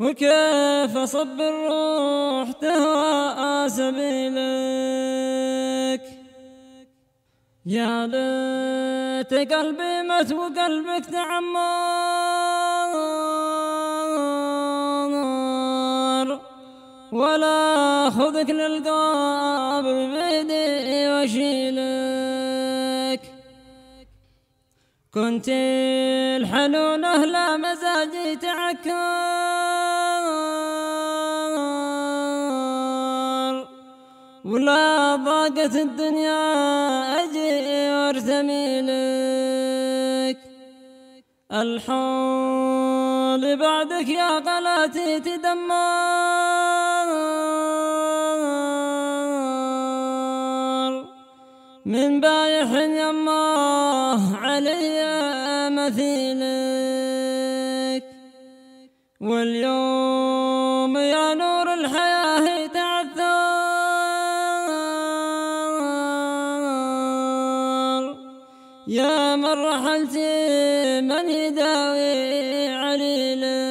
وكيف أصب الروح تهوى سبيلك. يا ليت قلبي مت وقلبك تعمر، ولا أخذك للقابر بيدي واشيلك. كنت الحنونة لا مزاجي تعكر، ولا ضاقت الدنيا أجي وارتمي لك. الحول بعدك يا قلاتي تدمر، من بايح يماه علي مثيلك. واليوم يا نور الحياة تعثر، يا من رحلت من يداوي عليلك.